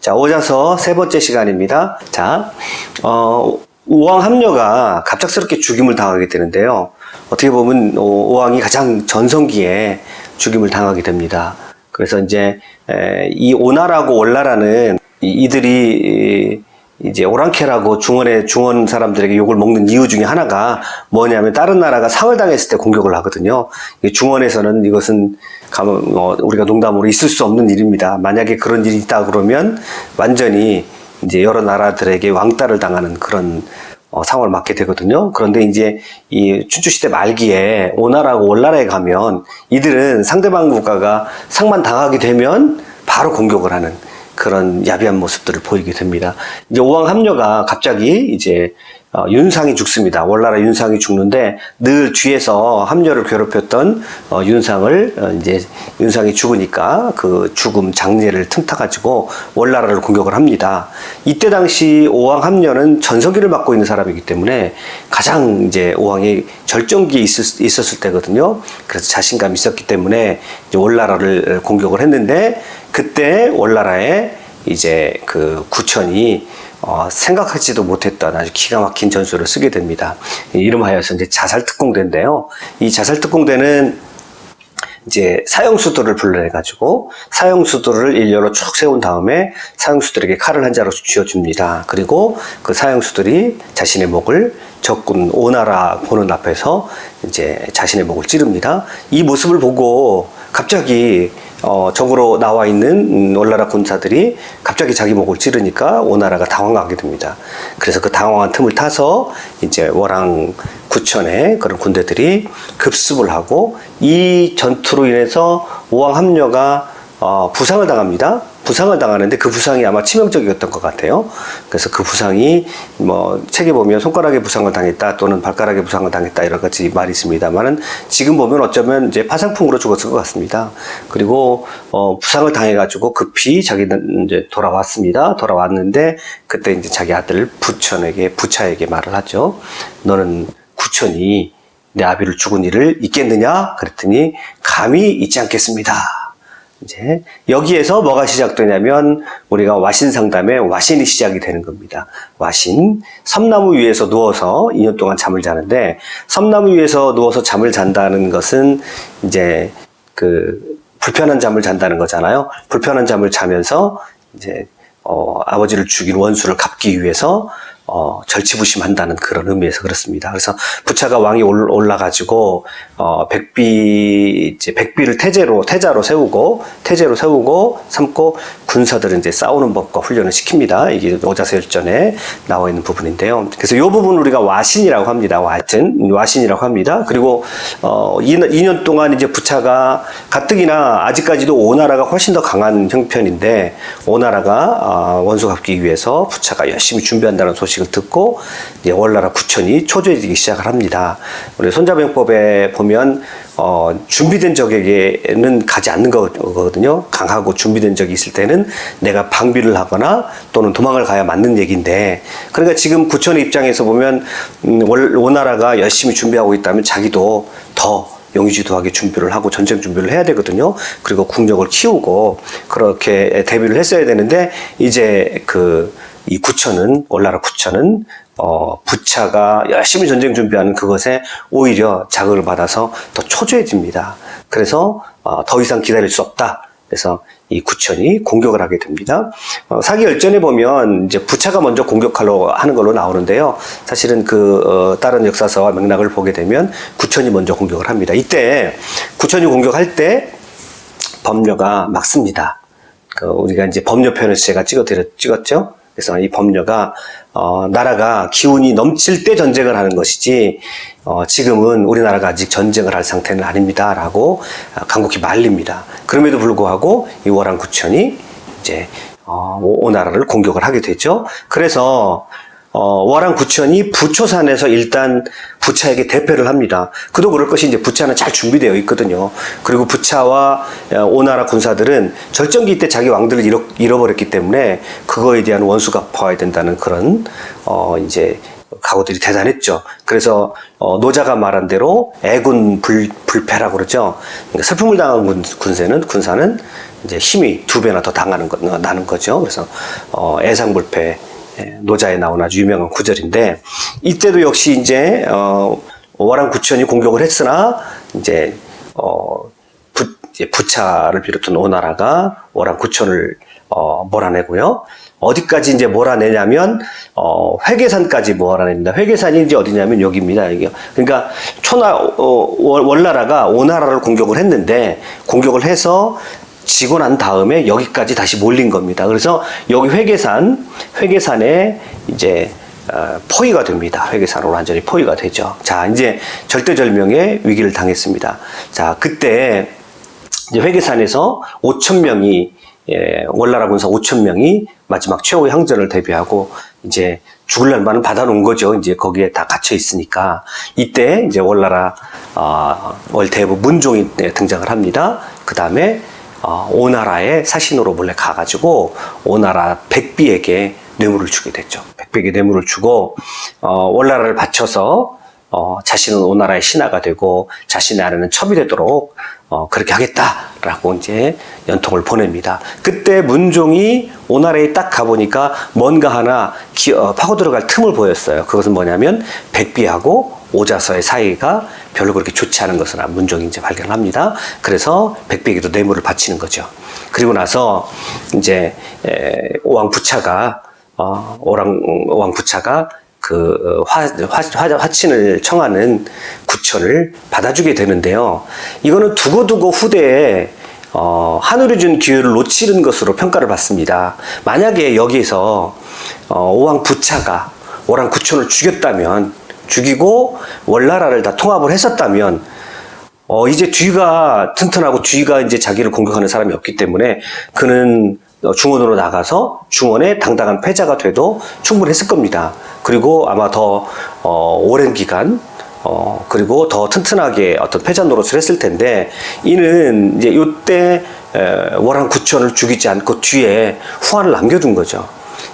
자, 오자서 세 번째 시간입니다. 자, 오왕 함녀가 갑작스럽게 죽임을 당하게 되는데요. 어떻게 보면 오왕이 가장 전성기에 죽임을 당하게 됩니다. 그래서 이제 이 오나라고 올라라는 이들이 이제 오랑캐라고 중원 사람들에게 욕을 먹는 이유 중에 하나가 뭐냐면 다른 나라가 상을 당했을 때 공격을 하거든요. 중원에서는 이것은 우리가 농담으로 있을 수 없는 일입니다. 만약에 그런 일이 있다 그러면 완전히 이제 여러 나라들에게 왕따를 당하는 그런 상황을 맞게 되거든요. 그런데 이제 이 춘추시대 말기에 오나라고 올나라에 가면 이들은 상대방 국가가 상만 당하게 되면 바로 공격을 하는 그런 야비한 모습들을 보이게 됩니다. 이제 오왕 함녀가 갑자기 이제 윤상이 죽습니다. 월나라 윤상이 죽는데 늘 뒤에서 함녀를 괴롭혔던 윤상을 이제 윤상이 죽으니까 그 죽음 장례를 틈타가지고 월나라를 공격을 합니다. 이때 당시 오왕 함녀는 전성기를 맡고 있는 사람이기 때문에 가장 이제 오왕이 절정기에 있었을 때거든요. 그래서 자신감이 있었기 때문에 이제 월나라를 공격을 했는데 그때 월나라에 이제 그 구천이 생각하지도 못했던 아주 기가 막힌 전술을 쓰게 됩니다. 이름하여서 이제 자살특공대인데요. 이 자살특공대는 이제 사형수들을 불러내가지고 사형수들을 일렬로 쭉 세운 다음에 사형수들에게 칼을 한 자루 쥐어줍니다. 그리고 그 사형수들이 자신의 목을 적군 오나라 보는 앞에서 이제 자신의 목을 찌릅니다. 이 모습을 보고 갑자기 적으로 나와 있는 월나라 군사들이 갑자기 자기 목을 찌르니까 오나라가 당황하게 됩니다. 그래서 그 당황한 틈을 타서 이제 월왕 구천의 그런 군대들이 급습을 하고 이 전투로 인해서 오왕 함녀가 부상을 당합니다. 부상을 당하는데 그 부상이 아마 치명적이었던 것 같아요. 그래서 그 부상이 책에 보면 손가락에 부상을 당했다 또는 발가락에 부상을 당했다 여러 가지 말이 있습니다만은 지금 보면 어쩌면 이제 파상풍으로 죽었을 것 같습니다. 그리고 부상을 당해가지고 급히 자기는 이제 돌아왔습니다. 돌아왔는데 그때 이제 자기 아들 부차에게 말을 하죠. 너는 구천이 내 아비를 죽은 일을 잊겠느냐? 그랬더니 감히 잊지 않겠습니다. 이제 여기에서 뭐가 시작되냐면 우리가 와신 상담에 와신이 시작이 되는 겁니다. 와신, 섬나무 위에서 누워서 2년 동안 잠을 자는데 섬나무 위에서 누워서 잠을 잔다는 것은 이제 그 불편한 잠을 잔다는 거잖아요. 불편한 잠을 자면서 이제 아버지를 죽인 원수를 갚기 위해서 절치부심한다는 그런 의미에서 그렇습니다. 그래서 부차가 왕이 올라가지고 백비를 태자로 세우고 삼고 군사들은 이제 싸우는 법과 훈련을 시킵니다. 이게 오자서열전에 나와 있는 부분인데요. 그래서 이 부분 우리가 와신이라고 합니다. 와신이라고 합니다. 그리고 2년 동안 이제 부차가 가뜩이나 아직까지도 오나라가 훨씬 더 강한 형편인데 오나라가 원수 갚기 위해서 부차가 열심히 준비한다는 소식을 듣고 이제 월나라 구천이 초조해지기 시작을 합니다. 우리 손자병법에 보면 준비된 적에게는 가지 않는 거거든요. 강하고 준비된 적이 있을 때는 내가 방비를 하거나 또는 도망을 가야 맞는 얘기인데 그러니까 지금 구천의 입장에서 보면 오나라가 열심히 준비하고 있다면 자기도 더 용의주도하게 준비를 하고 전쟁 준비를 해야 되거든요. 그리고 국력을 키우고 그렇게 대비를 했어야 되는데 이제 이 구천은 월나라 구천은 부차가 열심히 전쟁 준비하는 그것에 오히려 자극을 받아서 더 초조해집니다. 그래서 더 이상 기다릴 수 없다. 그래서 이 구천이 공격을 하게 됩니다. 사기열전에 보면 이제 부차가 먼저 공격하려고 하는 걸로 나오는데요. 사실은 다른 역사서와 맥락을 보게 되면 구천이 먼저 공격을 합니다. 이때 구천이 공격할 때 범녀가 막습니다. 우리가 이제 범녀 편을 제가 찍었죠. 그래서 이 범녀가 나라가 기운이 넘칠 때 전쟁을 하는 것이지 지금은 우리나라가 아직 전쟁을 할 상태는 아닙니다 라고 간곡히 말립니다. 그럼에도 불구하고 이 월왕 구천이 이제 오나라를 공격을 하게 되죠. 그래서 월왕 구천이 부초산에서 일단 부차에게 대패를 합니다. 그도 그럴 것이 이제 부차는 잘 준비되어 있거든요. 그리고 부차와 오나라 군사들은 절정기 때 자기 왕들을 잃어버렸기 때문에 그거에 대한 원수 갚아야 된다는 그런 이제 각오들이 대단했죠. 그래서 노자가 말한 대로 애군 불패라고 그러죠. 그러니까 슬픔을 당한 군사는 이제 힘이 2배나 더 나는 거죠. 그래서 애상불패, 노자에 나온 아주 유명한 구절인데, 이때도 역시 이제 월안구천이 공격을 했으나 이제 부차를 비롯한 오나라가 월안구천을 몰아내고요. 어디까지 이제 몰아내냐면 회계산까지 몰아냅니다. 회계산이 이제 어디냐면 여기입니다. 여기. 그러니까 월나라가 오나라를 공격을 했는데, 공격을 해서 지고 난 다음에 여기까지 다시 몰린 겁니다. 그래서 여기 회계산에 이제 포위가 됩니다. 회계산으로 완전히 포위가 되죠. 자, 이제 절대절명의 위기를 당했습니다. 자, 그때 이제 회계산에서 5,000명이 월나라 군사 5,000명이 마지막 최후의 항전을 대비하고 이제 죽을 날만은 받아놓은 거죠. 이제 거기에 다 갇혀 있으니까. 이때 이제 월나라 월대부 문종이 등장을 합니다. 그 다음에 오나라의 사신으로 몰래 가가지고 오나라 백비에게 뇌물을 주게 됐죠. 백비에게 뇌물을 주고 월나라를 바쳐서 자신은 오나라의 신하가 되고 자신의 아내는 첩이 되도록 그렇게 하겠다라고 이제 연통을 보냅니다. 그때 문종이 오나라에 딱 가보니까 뭔가 하나 파고 들어갈 틈을 보였어요. 그것은 뭐냐면 백비하고 오자서의 사이가 별로 그렇게 좋지 않은 것을 문종이 이제 발견합니다. 그래서 백비에게도 뇌물을 바치는 거죠. 그리고 나서 이제 오왕 부차가 그 화친을 청하는 구천을 받아주게 되는데요. 이거는 두고두고 후대에 하늘이 준 기회를 놓치는 것으로 평가를 받습니다. 만약에 여기에서 오왕 부차가 오랑 구천을 죽이고 월나라를 다 통합을 했었다면 이제 뒤가 튼튼하고 뒤가 이제 자기를 공격하는 사람이 없기 때문에 그는 중원으로 나가서 중원의 당당한 패자가 돼도 충분했을 겁니다. 그리고 아마 더 오랜 기간 그리고 더 튼튼하게 어떤 패자 노릇을 했을 텐데, 이는 이제 이때 월안구천을 죽이지 않고 뒤에 후한을 남겨둔 거죠.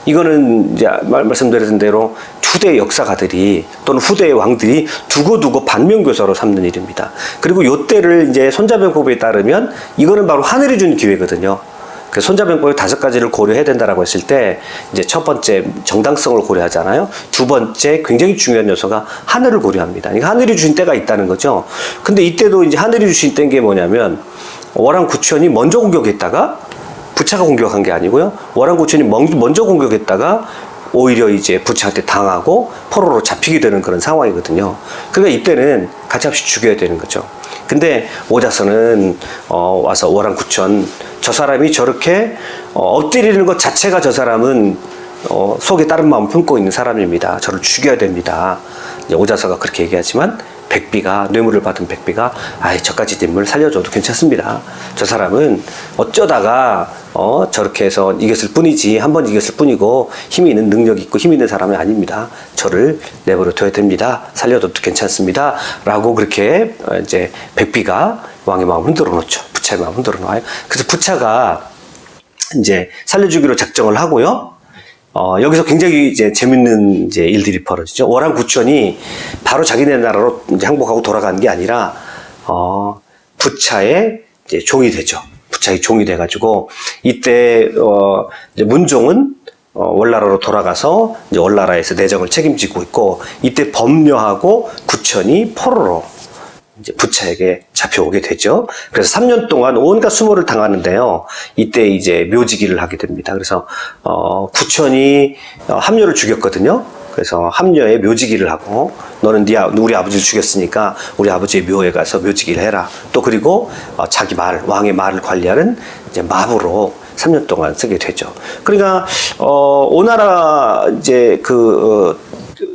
이거는 이제 말씀드린 대로 후대 역사가들이 또는 후대의 왕들이 두고두고 반면교사로 삼는 일입니다. 그리고 이때를 이제 손자병법에 따르면 이거는 바로 하늘이 준 기회거든요. 그 손자병법의 5가지를 고려해야 된다라고 했을 때, 이제 첫 번째 정당성을 고려하잖아요. 두 번째 굉장히 중요한 요소가 하늘을 고려합니다. 그러니까 하늘이 주신 때가 있다는 거죠. 근데 이때도 이제 하늘이 주신 때인 게 뭐냐면, 월안구천이 먼저 공격했다가 부차가 공격한 게 아니고요. 월안구천이 먼저 공격했다가 오히려 이제 부차한테 당하고 포로로 잡히게 되는 그런 상황이거든요. 그러니까 이때는 가차없이 죽여야 되는 거죠. 근데 오자서는 와서 월안구천, 저 사람이 저렇게 엎드리는 것 자체가 저 사람은 속에 다른 마음을 품고 있는 사람입니다. 저를 죽여야 됩니다. 이제 오자서가 그렇게 얘기하지만 백비가, 뇌물을 받은 백비가, 저까지 인물 살려줘도 괜찮습니다. 저 사람은 어쩌다가 저렇게 해서 이겼을 뿐이지, 한 번 이겼을 뿐이고 힘이 있는 능력이 있고 힘이 있는 사람이 아닙니다. 저를 내버려 둬야 됩니다. 살려도 괜찮습니다. 라고 그렇게 이제 백비가 왕의 마음을 흔들어 놓죠. 부차의 마음을 흔들어 놓아요. 그래서 부차가 이제 살려주기로 작정을 하고요. 여기서 굉장히 이제 재밌는 이제 일들이 벌어지죠. 월안구천이 바로 자기네 나라로 이제 항복하고 돌아간 게 아니라, 부차의 이제 종이 되죠. 부차의 종이 돼가지고, 이때, 이제 문종은, 월나라로 돌아가서 이제 월나라에서 내정을 책임지고 있고, 이때 법녀하고 구천이 포로로 이제 부차에게 잡혀오게 되죠. 그래서 3년 동안 온갖 수모를 당하는데요. 이때 이제 묘지기를 하게 됩니다. 그래서 구천이 함녀를 죽였거든요. 그래서 함녀의 묘지기를 하고, 너는 우리 아버지를 죽였으니까 우리 아버지의 묘에 가서 묘지기를 해라. 또 그리고 자기 왕의 말을 관리하는 이제 마부로 3년 동안 쓰게 되죠. 그러니까 오나라 이제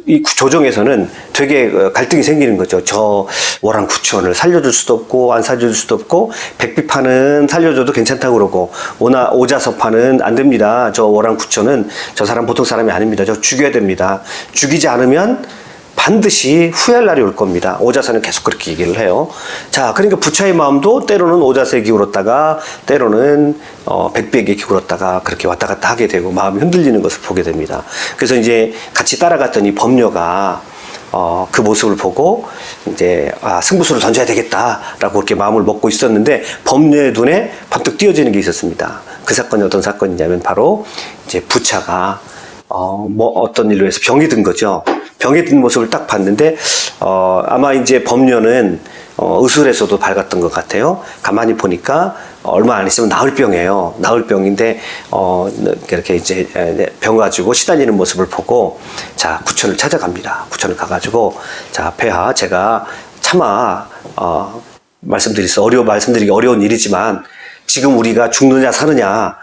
이 조정에서는 되게 갈등이 생기는 거죠. 저 월안구천을 살려줄 수도 없고 안 살려줄 수도 없고, 백비파는 살려줘도 괜찮다고 그러고 오자서파는 안 됩니다. 저 월안구천은 저 사람 보통 사람이 아닙니다. 저 죽여야 됩니다. 죽이지 않으면 반드시 후회할 날이 올 겁니다. 오자세는 계속 그렇게 얘기를 해요. 자, 그러니까 부차의 마음도 때로는 오자세에 기울었다가 때로는 백비에게 기울었다가 그렇게 왔다 갔다 하게 되고 마음이 흔들리는 것을 보게 됩니다. 그래서 이제 같이 따라갔더니 범녀가 그 모습을 보고 이제 승부수를 던져야 되겠다라고 그렇게 마음을 먹고 있었는데 범녀의 눈에 번뜩 띄어지는 게 있었습니다. 그 사건이 어떤 사건이냐면 바로 이제 부차가 어떤 일로 해서 병이 든 거죠. 병에 든 모습을 딱 봤는데 아마 이제 범녀는 의술에서도 밝았던 것 같아요. 가만히 보니까 얼마 안 있으면 나을 병이에요. 나을 병인데 이렇게 이제 병 가지고 시달리는 모습을 보고 자 구천을 찾아갑니다. 구천을 가가지고 자 폐하 제가 차마 말씀드리기 어려운 일이지만 지금 우리가 죽느냐 사느냐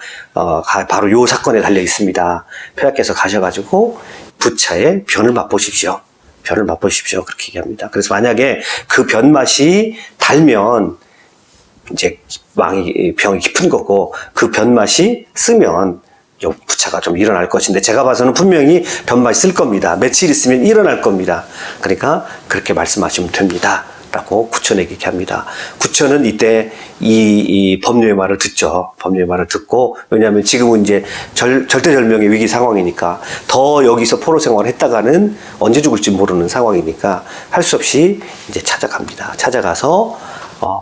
바로 요 사건에 달려 있습니다. 폐하께서 가셔가지고 부차의 변을 맛보십시오. 변을 맛보십시오. 그렇게 얘기합니다. 그래서 만약에 그 변 맛이 달면 이제 병이 깊은 거고 그 변 맛이 쓰면 요 부차가 좀 일어날 것인데 제가 봐서는 분명히 변 맛이 쓸 겁니다. 며칠 있으면 일어날 겁니다. 그러니까 그렇게 말씀하시면 됩니다. 라고 구천에게 얘기합니다. 구천은 이때 이 법녀의 말을 듣죠. 법녀의 말을 듣고, 왜냐하면 지금은 이제 절대절명의 위기 상황이니까 더 여기서 포로 생활을 했다가는 언제 죽을지 모르는 상황이니까 할 수 없이 이제 찾아갑니다. 찾아가서,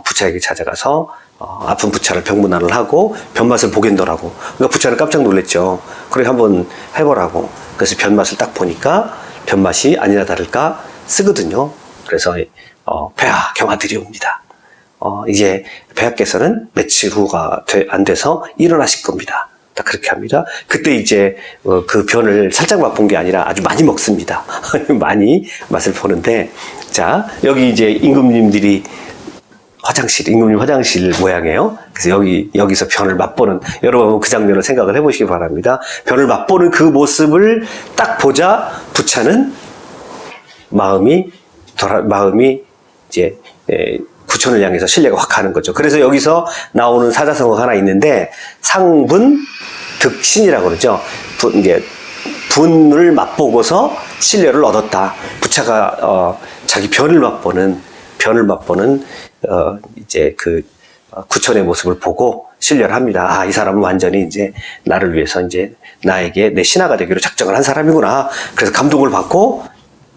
부차에게 찾아가서, 아픈 부차를 병문안을 하고 변맛을 보겠더라고. 그러니까 부차는 깜짝 놀랐죠. 그래 한번 해보라고. 그래서 변맛을 딱 보니까 변맛이 아니나 다를까 쓰거든요. 그래서 폐하 경하드리옵니다. 이제 폐하께서는 며칠 후가 안 돼서 일어나실 겁니다. 딱 그렇게 합니다. 그때 이제 그 변을 살짝 맛본 게 아니라 아주 많이 먹습니다. 많이 맛을 보는데 자 여기 이제 임금님 화장실 모양이에요. 그래서 여기서 변을 맛보는, 여러분 그 장면을 생각을 해보시기 바랍니다. 변을 맛보는 그 모습을 딱 보자 부차는 마음이 이제 구천을 향해서 신뢰가 확 가는 거죠. 그래서 여기서 나오는 사자성어가 하나 있는데 상분 득신이라고 그러죠. 이제 분을 맛보고서 신뢰를 얻었다. 부차가 자기 변을 맛보는 이제 그 구천의 모습을 보고 신뢰를 합니다. 이 사람은 완전히 이제 나를 위해서 이제 나에게 내 신하가 되기로 작정을 한 사람이구나. 그래서 감동을 받고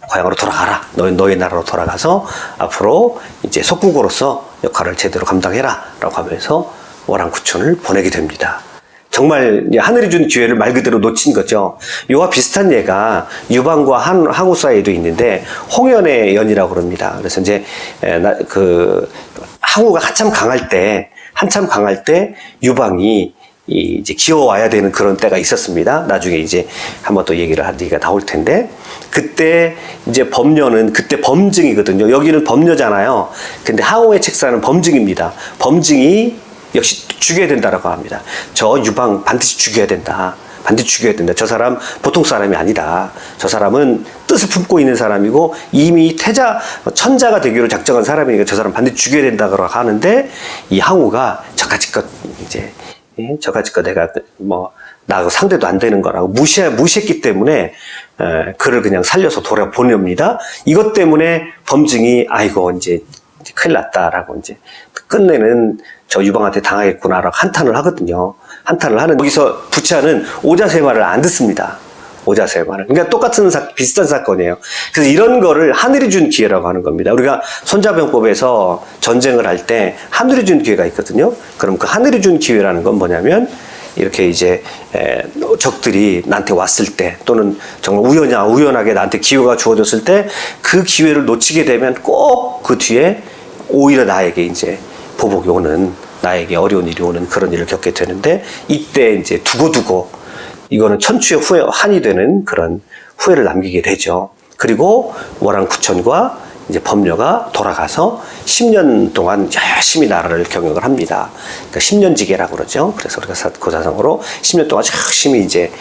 고향으로 돌아가라. 너의 나라로 돌아가서 앞으로 이제 속국으로서 역할을 제대로 감당해라. 라고 하면서 월안구천을 보내게 됩니다. 정말 하늘이 준 기회를 말 그대로 놓친 거죠. 이와 비슷한 예가 유방과 항우 사이에도 있는데 홍연의 연이라고 그럽니다. 그래서 이제 그 항우가 한참 강할 때 유방이 이제 기어와야 되는 그런 때가 있었습니다. 나중에 이제 한번 또 얘기를 하기가 나올 텐데 그때 이제 범녀는 그때 범증이거든요. 여기는 범녀잖아요. 근데 항우의 책사는 범증입니다. 범증이 역시 죽여야 된다라고 합니다. 저 유방 반드시 죽여야 된다. 저 사람 보통 사람이 아니다. 저 사람은 뜻을 품고 있는 사람이고 이미 천자가 되기로 작정한 사람이니까 저 사람 반드시 죽여야 된다고 하는데 이 항우가 저까짓 내가 나하고 상대도 안 되는 거라고 무시했기 때문에 그를 그냥 살려서 돌아보냅니다. 이것 때문에 범증이 아이고 이제 큰일 났다라고 이제 끝내는 저 유방한테 당하겠구나라고 한탄을 하거든요. 한탄을 하는 여기서 부차는 오자세 말을 안 듣습니다. 오자세 말을. 그러니까 똑같은 비슷한 사건이에요. 그래서 이런 거를 하늘이 준 기회라고 하는 겁니다. 우리가 손자병법에서 전쟁을 할 때 하늘이 준 기회가 있거든요. 그럼 그 하늘이 준 기회라는 건 뭐냐면 이렇게 이제 적들이 나한테 왔을 때 또는 정말 우연하게 나한테 기회가 주어졌을 때 그 기회를 놓치게 되면 꼭 그 뒤에 오히려 나에게 이제 보복이 오는, 나에게 어려운 일이 오는 그런 일을 겪게 되는데 이때 이제 두고두고 이거는 천추의 한이 되는 그런 후회를 남기게 되죠. 그리고 월안구천과 이제 범녀가 돌아가서 10년 동안 열심히 나라를 경영을 합니다. 그러니까 10년지계라고 그러죠. 그래서 우리가 고사성어로 10년 동안 열심히 이제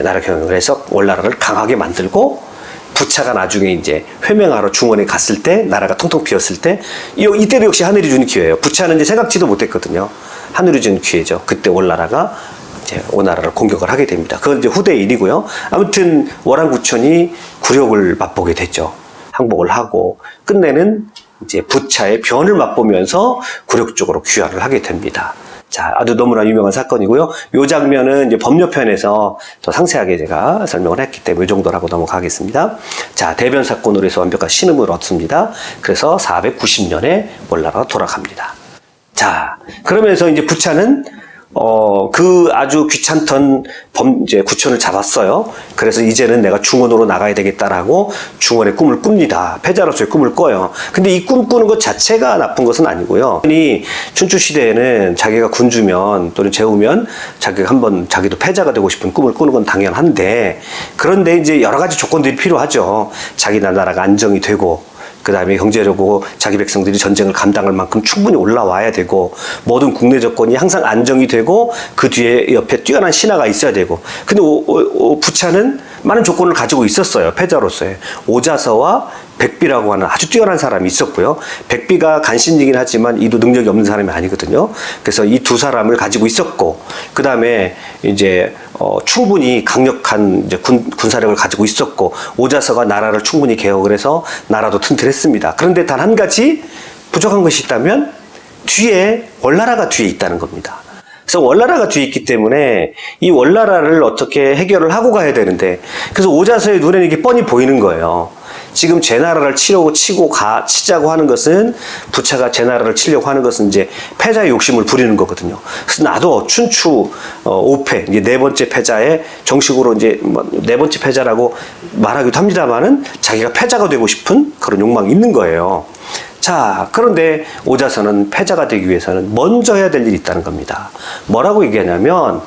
나라 경영을 해서 월나라를 강하게 만들고 부차가 나중에 이제 회명하러 중원에 갔을 때 나라가 통통 비었을 때 이때도 역시 하늘이 준 기회예요. 부차는 이제 생각지도 못했거든요. 하늘이 준 기회죠. 그때 월나라가 이제 오나라를 공격을 하게 됩니다. 그건 이제 후대의 일이고요. 아무튼 월안구천이 굴욕을 맛보게 됐죠. 항복을 하고 끝내는 이제 부차의 변을 맛보면서 굴욕 쪽으로 귀환을 하게 됩니다. 자, 아주 너무나 유명한 사건이고요. 이 장면은 이제 법료편에서 더 상세하게 제가 설명을 했기 때문에 이 정도라고 넘어가겠습니다. 자, 대변 사건으로 해서 완벽한 신음을 얻습니다. 그래서 490년에 월나라가 돌아갑니다. 자, 그러면서 이제 부차는 그 아주 귀찮던 이제 구천을 잡았어요. 그래서 이제는 내가 중원으로 나가야 되겠다라고 중원의 꿈을 꿉니다. 패자로서의 꿈을 꿔요. 근데 이 꿈 꾸는 것 자체가 나쁜 것은 아니고요. 이 춘추 시대에는 자기가 군주면 또는 제후면 자기가 한번 자기도 패자가 되고 싶은 꿈을 꾸는 건 당연한데, 그런데 이제 여러 가지 조건들이 필요하죠. 자기 나라가 안정이 되고, 그 다음에 경제력으로 자기 백성들이 전쟁을 감당할 만큼 충분히 올라와야 되고, 모든 국내 조건이 항상 안정이 되고, 그 뒤에 옆에 뛰어난 신하가 있어야 되고. 근데 부차는 많은 조건을 가지고 있었어요. 패자로서의. 오자서와 백비라고 하는 아주 뛰어난 사람이 있었고요. 백비가 간신이긴 하지만 이도 능력이 없는 사람이 아니거든요. 그래서 이 두 사람을 가지고 있었고, 그 다음에 이제 충분히 강력한 이제 군사력을 가지고 있었고, 오자서가 나라를 충분히 개혁을 해서 나라도 튼튼했습니다. 그런데 단 한 가지 부족한 것이 있다면 뒤에 월나라가 뒤에 있다는 겁니다. 그래서 월나라가 뒤에 있기 때문에 이 월나라를 어떻게 해결을 하고 가야 되는데, 그래서 오자서의 눈에는 이게 뻔히 보이는 거예요. 지금 제 나라를 치자고 하는 것은, 부차가 제 나라를 치려고 하는 것은 이제 패자의 욕심을 부리는 거거든요. 그래서 나도 춘추 5패, 이제 네 번째 패자의 정식으로 이제 네 번째 패자라고 말하기도 합니다만은 자기가 패자가 되고 싶은 그런 욕망이 있는 거예요. 자, 그런데 오자서는 패자가 되기 위해서는 먼저 해야 될 일이 있다는 겁니다. 뭐라고 얘기하냐면,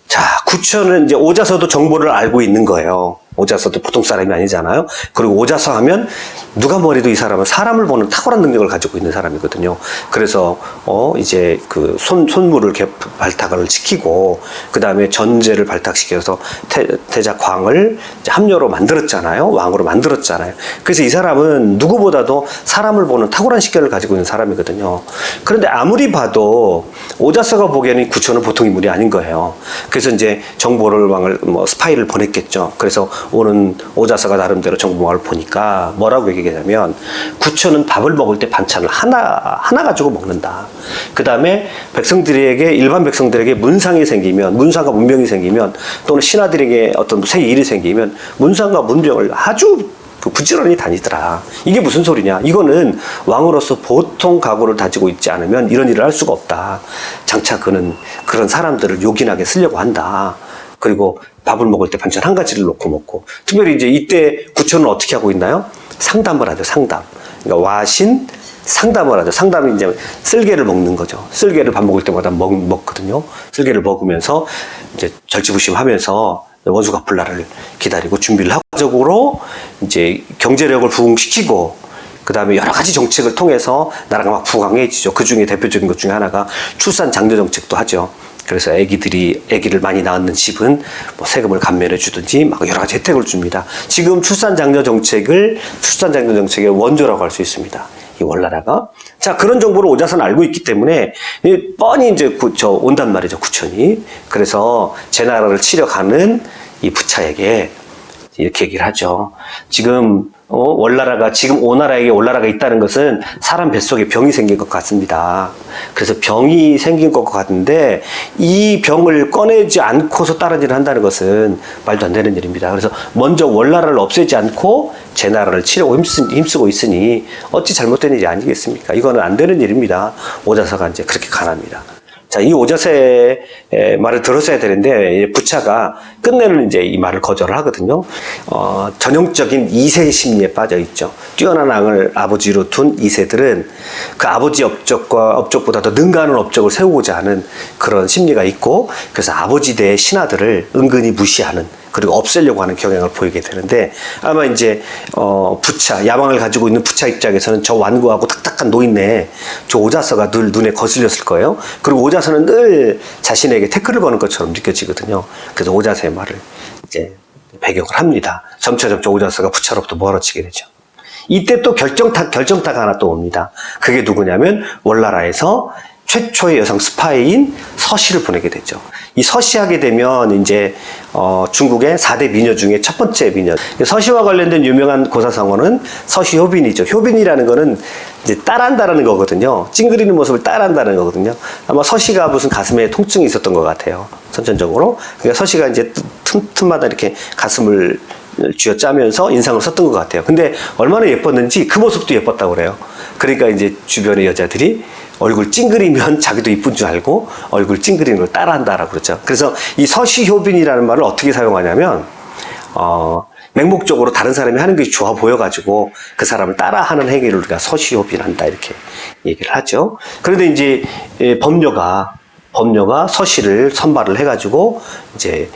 자, 구천은 이제 오자서도 정보를 알고 있는 거예요. 오자서도 보통 사람이 아니잖아요. 그리고 오자서 하면 누가 뭐래도 이 사람은 사람을 보는 탁월한 능력을 가지고 있는 사람이거든요. 그래서 이제 그 손물을 발탁을 시키고, 그 다음에 전제를 발탁시켜서 태자광을 함녀로 만들었잖아요. 왕으로 만들었잖아요. 그래서 이 사람은 누구보다도 사람을 보는 탁월한 식견을 가지고 있는 사람이거든요. 그런데 아무리 봐도 오자서가 보기에는 구천은 보통 인물이 아닌 거예요. 그래서 이제 정보를 스파이를 보냈겠죠. 그래서 오는 오자서가 나름대로 정보망을 보니까 뭐라고 얘기하냐면, 구천은 밥을 먹을 때 반찬을 하나 가지고 먹는다. 그 다음에 일반 백성들에게 문상이 생기면, 문상과 문병이 생기면, 또는 신하들에게 어떤 새 일이 생기면 문상과 문병을 아주 부지런히 다니더라. 이게 무슨 소리냐? 이거는 왕으로서 보통 각오를 다지고 있지 않으면 이런 일을 할 수가 없다. 장차 그는 그런 사람들을 요긴하게 쓰려고 한다. 그리고 밥을 먹을 때 반찬 한 가지를 놓고 먹고, 특별히 이제 이때 구천은 어떻게 하고 있나요? 상담을 하죠. 상담. 그러니까 와신 상담을 하죠. 상담이 이제 쓸개를 먹는 거죠. 쓸개를 밥 먹을 때마다 먹거든요. 쓸개를 먹으면서 이제 절치부심하면서 원수 갚을 날을 기다리고 준비를 하고, 적으로 이제 경제력을 부흥시키고, 그 다음에 여러 가지 정책을 통해서 나라가 막 부강해지죠. 그 중에 대표적인 것 중에 하나가 출산 장려 정책도 하죠. 그래서 아기를 많이 낳는 집은 뭐 세금을 감면해 주든지 막 여러 가지 혜택을 줍니다. 지금 출산 장려 정책의 원조라고 할 수 있습니다. 이 월나라가. 자, 그런 정보를 오자서는 알고 있기 때문에 뻔히 이제 온단 말이죠, 구천이. 그래서 제 나라를 치려 가는 이 부차에게 이렇게 얘기를 하죠. 지금 지금 오나라에게 월나라가 있다는 것은 사람 뱃속에 병이 생긴 것 같습니다. 그래서 병이 생긴 것 같은데, 이 병을 꺼내지 않고서 다른 일을 한다는 것은 말도 안 되는 일입니다. 그래서 먼저 월나라를 없애지 않고 제 나라를 치려고 힘쓰고 있으니 어찌 잘못된 일이 아니겠습니까? 이거는 안 되는 일입니다. 오자서가 이제 그렇게 간합니다. 자, 이 오자서의 말을 들었어야 되는데, 부차가 끝내는 이제 이 말을 거절을 하거든요. 전형적인 이세 심리에 빠져 있죠. 뛰어난 왕을 아버지로 둔 이세들은 그 아버지 업적보다 더 능가하는 업적을 세우고자 하는 그런 심리가 있고, 그래서 아버지 대의 신하들을 은근히 무시하는, 그리고 없애려고 하는 경향을 보이게 되는데, 아마 이제 야망을 가지고 있는 부차 입장에서는 저 완고하고 탁탁한 노인네 저 오자서가 늘 눈에 거슬렸을 거예요. 그리고 오자서는 늘 자신에게 태클을 거는 것처럼 느껴지거든요. 그래서 오자서의 말을 이제 배격을 합니다. 점차 오자서가 부차로부터 멀어지게 되죠. 이때 또 결정타가 하나 또 옵니다. 그게 누구냐면 월나라에서 최초의 여성 스파이인 서씨를 보내게 되죠. 이 서씨하게 되면 이제 중국의 4대 미녀 중에 첫 번째 미녀. 서씨와 관련된 유명한 고사성어는 서씨효빈이죠. 효빈이라는 거는 이제 따라한다라는 거거든요. 찡그리는 모습을 따라한다는 거거든요. 아마 서씨가 무슨 가슴에 통증이 있었던 것 같아요. 선천적으로. 그러니까 서씨가 이제 틈틈마다 이렇게 가슴을 쥐어짜면서 인상을 썼던 것 같아요. 근데 얼마나 예뻤는지 그 모습도 예뻤다고 그래요. 그러니까 이제 주변의 여자들이 얼굴 찡그리면 자기도 이쁜 줄 알고 얼굴 찡그리는 걸 따라한다라고 그러죠. 그래서 이 서시효빈이라는 말을 어떻게 사용하냐면 맹목적으로 다른 사람이 하는 것이 좋아 보여가지고 그 사람을 따라하는 행위를 우리가 서시효빈한다 이렇게 얘기를 하죠. 그런데 이제 범녀가 서시를 선발을 해가지고 이제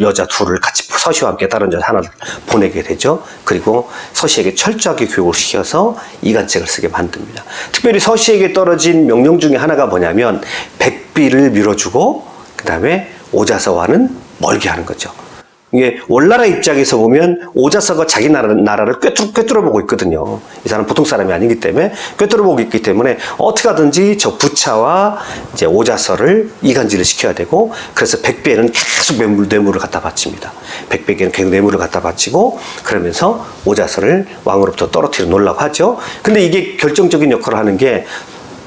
여자 둘을 같이 서시와 함께 다른 여자 하나를 보내게 되죠. 그리고 서시에게 철저하게 교육을 시켜서 이간책을 쓰게 만듭니다. 특별히 서시에게 떨어진 명령 중에 하나가 뭐냐면 백비를 밀어주고 그 다음에 오자서와는 멀게 하는 거죠. 이게 원나라 입장에서 보면 오자서가 자기 나라를 꿰뚫어 보고 있거든요. 이 사람 보통 사람이 아니기 때문에 꿰뚫어 보고 있기 때문에 어떻게 하든지 저 부차와 이제 오자서를 이간질을 시켜야 되고, 그래서 백배는 계속 뇌물을 갖다 바칩니다. 백배에게는 계속 뇌물을 갖다 바치고 그러면서 오자서를 왕으로부터 떨어뜨려 놓으려고 하죠. 근데 이게 결정적인 역할을 하는 게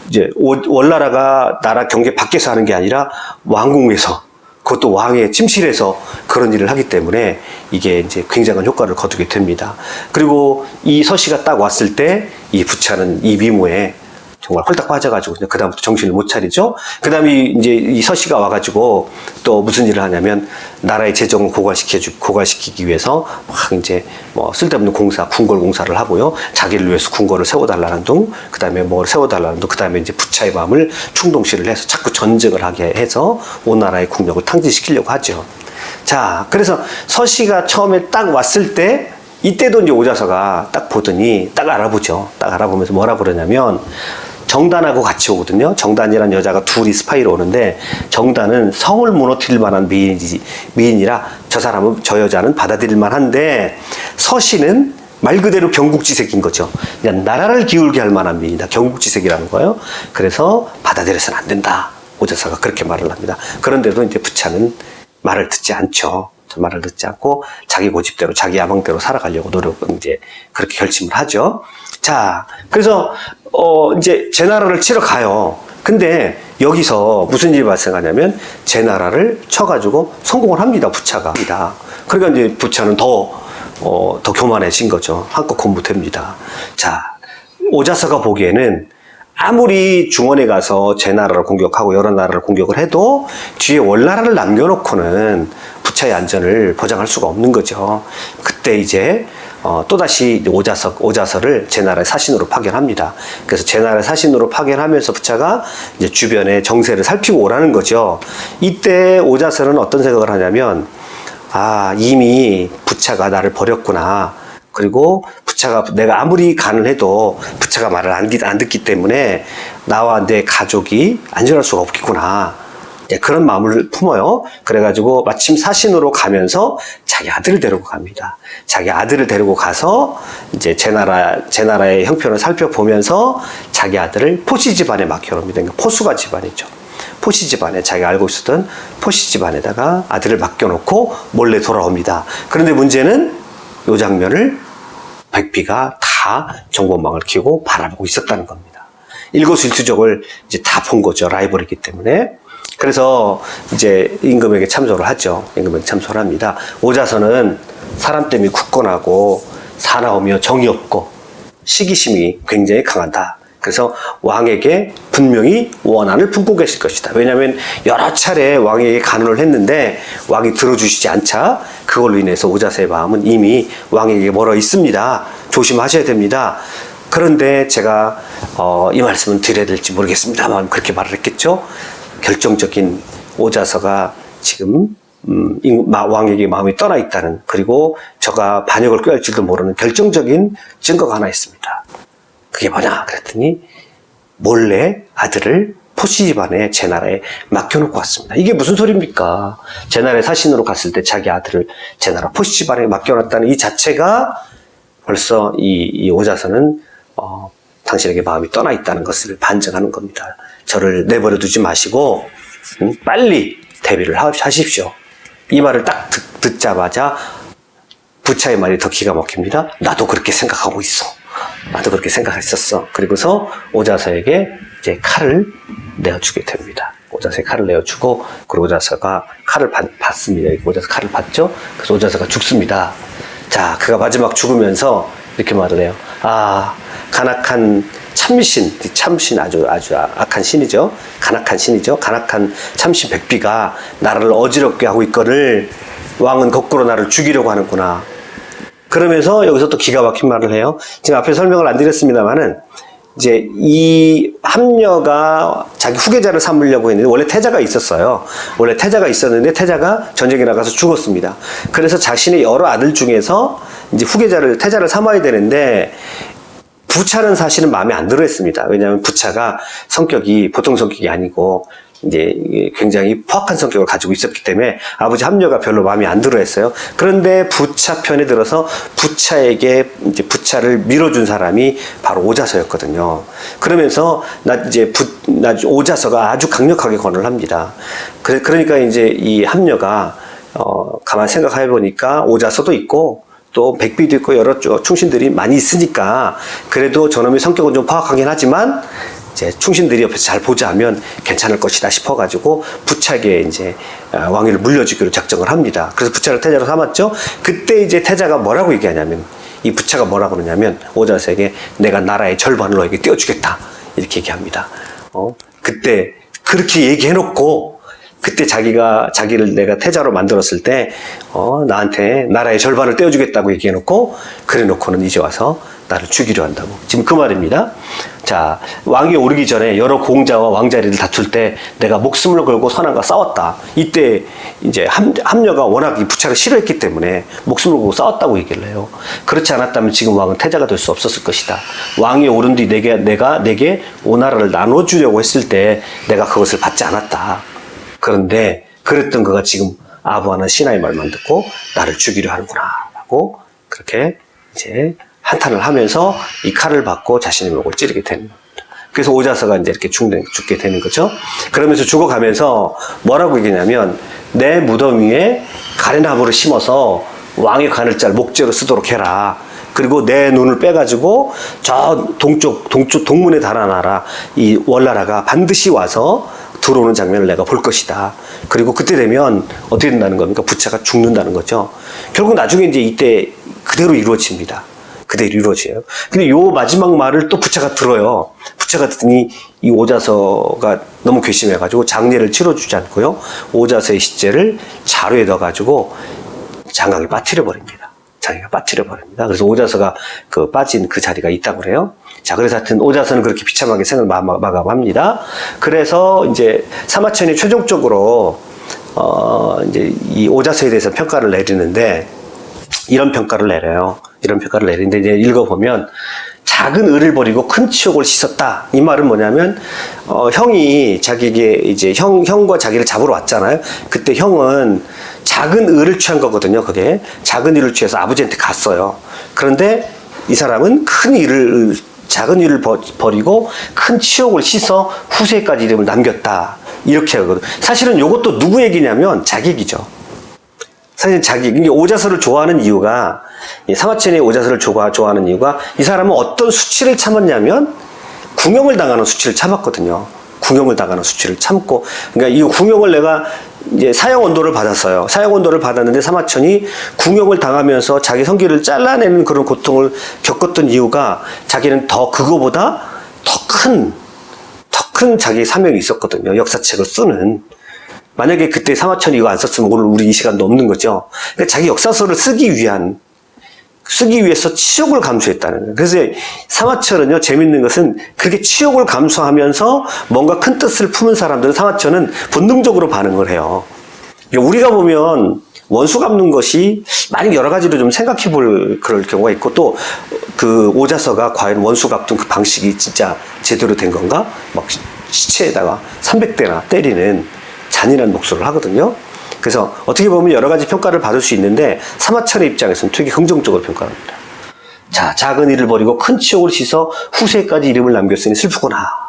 이제 원나라가 나라 경계 밖에서 하는 게 아니라 왕궁에서, 그것도 왕의 침실에서 그런 일을 하기 때문에 이게 이제 굉장한 효과를 거두게 됩니다. 그리고 이 서씨가 딱 왔을 때 이 부차는 이 미모에 정말 홀딱 빠져가지고 그다음부터 정신을 못 차리죠. 그다음에 이제 이 서씨가 와가지고 또 무슨 일을 하냐면 나라의 재정을 고갈시키기 위해서 막 이제 뭐 쓸데없는 궁궐 공사를 하고요. 자기를 위해서 궁궐을 세워달라는 둥, 그다음에 뭘 세워달라는 둥, 그다음에 이제 부차의 마음을 충동시를 해서 자꾸 전쟁을 하게 해서 온 나라의 국력을 탕진시키려고 하죠. 자, 그래서 서씨가 처음에 딱 왔을 때 이때도 이제 오자서가 딱 보더니 딱 알아보죠. 딱 알아보면서 뭐라 그러냐면 정단하고 같이 오거든요. 정단이라는 여자가 둘이 스파이로 오는데 정단은 성을 무너뜨릴 만한 미인이라 저 여자는 받아들일 만한데 서씨는 말 그대로 경국지색인 거죠. 그냥 나라를 기울게 할 만한 미인이다. 경국지색이라는 거예요. 그래서 받아들여서는 안 된다. 오자서가 그렇게 말을 합니다. 그런데도 이제 부차는 말을 듣지 않죠. 말을 듣지 않고 자기 고집대로 자기 야망대로 살아가려고 이제 그렇게 결심을 하죠. 자, 그래서 이제 제 나라를 치러 가요. 근데 여기서 무슨 일이 발생하냐면 제 나라를 쳐가지고 성공을 합니다. 부차가. 그러니까 이제 부차는 더 교만해진 거죠. 한껏 공부됩니다. 자, 오자서가 보기에는 아무리 중원에 가서 제 나라를 공격하고 여러 나라를 공격을 해도 뒤에 원나라를 남겨놓고는 부차의 안전을 보장할 수가 없는 거죠. 그때 이제 또다시 오자서를 제 나라의 사신으로 파견합니다. 그래서 제 나라의 사신으로 파견하면서 부차가 이제 주변의 정세를 살피고 오라는 거죠. 이때 오자서는 어떤 생각을 하냐면, 이미 부차가 나를 버렸구나. 그리고 부차가 내가 아무리 간을 해도 부차가 말을 안 듣기 때문에 나와 내 가족이 안전할 수가 없겠구나. 그런 마음을 품어요. 그래가지고 마침 사신으로 가면서 자기 아들을 데리고 갑니다. 자기 아들을 데리고 가서 이제 제 나라의 형편을 살펴보면서 자기 아들을 포시 집안에 맡겨놓습니다. 그러니까 포수가 집안이죠. 포시 집안에, 자기가 알고 있었던 포시 집안에다가 아들을 맡겨놓고 몰래 돌아옵니다. 그런데 문제는 이 장면을 백비가 다 정보망을 켜고 바라보고 있었다는 겁니다. 일거수일투족을 이제 다 본 거죠. 라이벌이기 때문에. 그래서 이제 임금에게 참소를 하죠. 임금에게 참소를 합니다. 오자서는 사람 때문에 굳건하고 사나우며 정이 없고 시기심이 굉장히 강하다. 그래서 왕에게 분명히 원한을 품고 계실 것이다. 왜냐하면 여러 차례 왕에게 간언을 했는데 왕이 들어주시지 않자 그걸로 인해서 오자서의 마음은 이미 왕에게 멀어 있습니다. 조심하셔야 됩니다. 그런데 제가 이 말씀은 드려야 될지 모르겠습니다만 그렇게 말을 했겠죠. 결정적인 오자서가 지금 왕에게 마음이 떠나 있다는, 그리고 저가 반역을 꾀할 줄도 모르는 결정적인 증거가 하나 있습니다. 그게 뭐냐 그랬더니 몰래 아들을 포시 집안에 제 나라에 맡겨놓고 왔습니다. 이게 무슨 소리입니까? 제 나라에 사신으로 갔을 때 자기 아들을 제 나라 포시 집안에 맡겨놨다는 이 자체가 벌써 이 오자서는 당신에게 마음이 떠나 있다는 것을 반증하는 겁니다. 저를 내버려 두지 마시고 빨리 대비를 하십시오. 이 말을 딱 듣자마자 부차의 말이 더 기가 막힙니다. 나도 그렇게 생각하고 있어. 나도 그렇게 생각했었어. 그리고서 오자서에게 이제 칼을 내어주게 됩니다. 오자서에 칼을 내어주고, 그리고 오자서가 칼을 받습니다. 오자서 칼을 받죠. 그래서 오자서가 죽습니다. 자, 그가 마지막 죽으면서 이렇게 말을 해요. 아, 간악한 참신 아주 악한 신이죠. 간악한 신이죠. 간악한 참신 백비가 나를 어지럽게 하고 있거늘 왕은 거꾸로 나를 죽이려고 하는구나. 그러면서 여기서 또 기가 막힌 말을 해요. 지금 앞에 설명을 안 드렸습니다만은 이제 이 함녀가 자기 후계자를 삼으려고 했는데 원래 태자가 있었어요. 원래 태자가 있었는데 태자가 전쟁에 나가서 죽었습니다. 그래서 자신의 여러 아들 중에서 이제 태자를 삼아야 되는데 부차는 사실은 마음에 안 들어 했습니다. 왜냐하면 부차가 성격이 보통 성격이 아니고 이제 굉장히 포악한 성격을 가지고 있었기 때문에 아버지 함녀가 별로 마음에 안 들어 했어요. 그런데 부차 편에 들어서 부차에게 이제 부차를 밀어준 사람이 바로 오자서였거든요. 그러면서 오자서가 아주 강력하게 권을 합니다. 그러니까 이제 이 함녀가 가만 생각해 보니까 오자서도 있고 또 백비도 있고 여러 충신들이 많이 있으니까 그래도 저놈의 성격은 좀 포악하긴 하지만 이제 충신들이 옆에서 잘 보자면 괜찮을 것이다 싶어가지고 부차에게 이제 왕위를 물려주기로 작정을 합니다. 그래서 부차를 태자로 삼았죠. 그때 이제 태자가 뭐라고 얘기하냐면, 이 부차가 뭐라고 그러냐면 오자서에게 내가 나라의 절반을 너에게 떼어주겠다 이렇게 얘기합니다. 그때 그렇게 얘기해놓고 그때 자기를 내가 태자로 만들었을 때 나한테 나라의 절반을 떼어주겠다고 얘기해놓고 그래놓고는 이제 와서 나를 죽이려 한다고. 지금 그 말입니다. 자, 왕위에 오르기 전에 여러 공자와 왕자리를 다툴 때 내가 목숨을 걸고 선왕과 싸웠다. 이때 이제 함녀가 워낙 이 부차를 싫어했기 때문에 목숨을 걸고 싸웠다고 얘기를 해요. 그렇지 않았다면 지금 왕은 태자가 될 수 없었을 것이다. 왕위에 오른 뒤 내가 내게 오나라를 나눠주려고 했을 때 내가 그것을 받지 않았다. 그런데 그랬던 그가 지금 아부하는 신하의 말만 듣고 나를 죽이려 하는구나 라고 그렇게 이제 한탄을 하면서 이 칼을 받고 자신의 목을 찌르게 되는 겁니다. 그래서 오자서가 이제 이렇게 죽게 되는 거죠. 그러면서 죽어가면서 뭐라고 얘기냐면 내 무덤 위에 가래나무를 심어서 왕의 가늘자를 목재로 쓰도록 해라. 그리고 내 눈을 빼가지고 저 동문에 달아놔라. 이 월나라가 반드시 와서 들어오는 장면을 내가 볼 것이다. 그리고 그때 되면 어떻게 된다는 겁니까? 부차가 죽는다는 거죠. 결국 나중에 이제 이때 그대로 이루어집니다. 그대로 이루어져요. 근데 요 마지막 말을 또 부차가 들어요. 부차가 듣더니 이 오자서가 너무 괘씸해가지고 장례를 치러주지 않고요. 오자서의 시체를 자루에 넣어가지고 장강에 빠뜨려 버립니다. 장애가 빠뜨려 버립니다. 그래서 오자서가 빠진 그 자리가 있다고 그래요. 자, 그래서 하여튼 오자서는 그렇게 비참하게 생을 마감합니다. 그래서 이제 사마천이 최종적으로 이제 이 오자서에 대해서 평가를 내리는데 이런 평가를 내려요. 이런 평가를 내리는데 이제 읽어보면 작은 을을 버리고 큰 치욕을 씻었다. 이 말은 뭐냐면 형이 자기에게 이제 형과 자기를 잡으러 왔잖아요. 그때 형은 작은 을을 취한 거거든요. 그게 작은 일을 취해서 아버지한테 갔어요. 그런데 이 사람은 작은 일을 버리고 큰 치욕을 씻어 후세까지 이름을 남겼다. 이렇게 하거든. 사실은 이것도 누구 얘기냐면 자기 얘기죠. 사실 이게 오자서를 좋아하는 이유가, 사마천이 오자서를 좋아하는 이유가 이 사람은 어떤 수치를 참았냐면 궁형을 당하는 수치를 참았거든요. 궁형을 당하는 수치를 참고, 그러니까 이 궁형을 내가 이제 사형언도를 받았어요. 사형언도를 받았는데 사마천이 궁형을 당하면서 자기 성기를 잘라내는 그런 고통을 겪었던 이유가 자기는 그거보다 더 큰 자기 사명이 있었거든요. 역사책을 쓰는. 만약에 그때 사마천이 이거 안 썼으면 오늘 우리 이 시간도 없는 거죠. 그러니까 자기 역사서를 쓰기 위해서 치욕을 감수했다는 거예요. 그래서 사마천은요, 재밌는 것은 그렇게 치욕을 감수하면서 뭔가 큰 뜻을 품은 사람들은 사마천은 본능적으로 반응을 해요. 우리가 보면 원수 갚는 것이 만약 여러 가지로 좀 생각해 볼 그럴 경우가 있고, 또 그 오자서가 과연 원수 갚던 그 방식이 진짜 제대로 된 건가? 막 시체에다가 300대나 때리는 잔인한 목소리를 하거든요. 그래서 어떻게 보면 여러 가지 평가를 받을 수 있는데 사마천의 입장에서는 되게 긍정적으로 평가합니다. 자, 작은 일을 버리고 큰 치욕을 씻어 후세까지 이름을 남겼으니 슬프구나.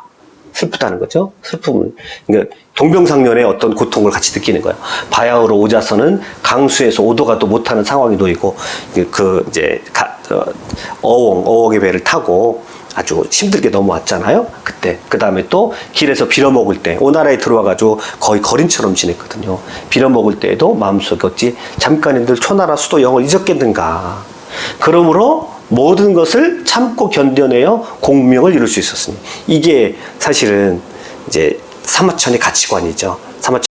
슬프다는 거죠. 슬픔을. 그러니까 동병상련의 어떤 고통을 같이 느끼는 거예요. 바야흐로 오자서는 강수에서 오도가도 못하는 상황이 놓이고 어옥의 배를 타고 아주 힘들게 넘어왔잖아요. 그때 그 다음에 또 길에서 빌어먹을 때 오나라에 들어와가지고 거의 거린처럼 지냈거든요. 빌어먹을 때에도 마음속에 어찌 잠깐인들 초나라 수도 영을 잊었겠는가. 그러므로 모든 것을 참고 견뎌내어 공명을 이룰 수 있었습니다. 이게 사실은 이제 사마천의 가치관이죠. 사마천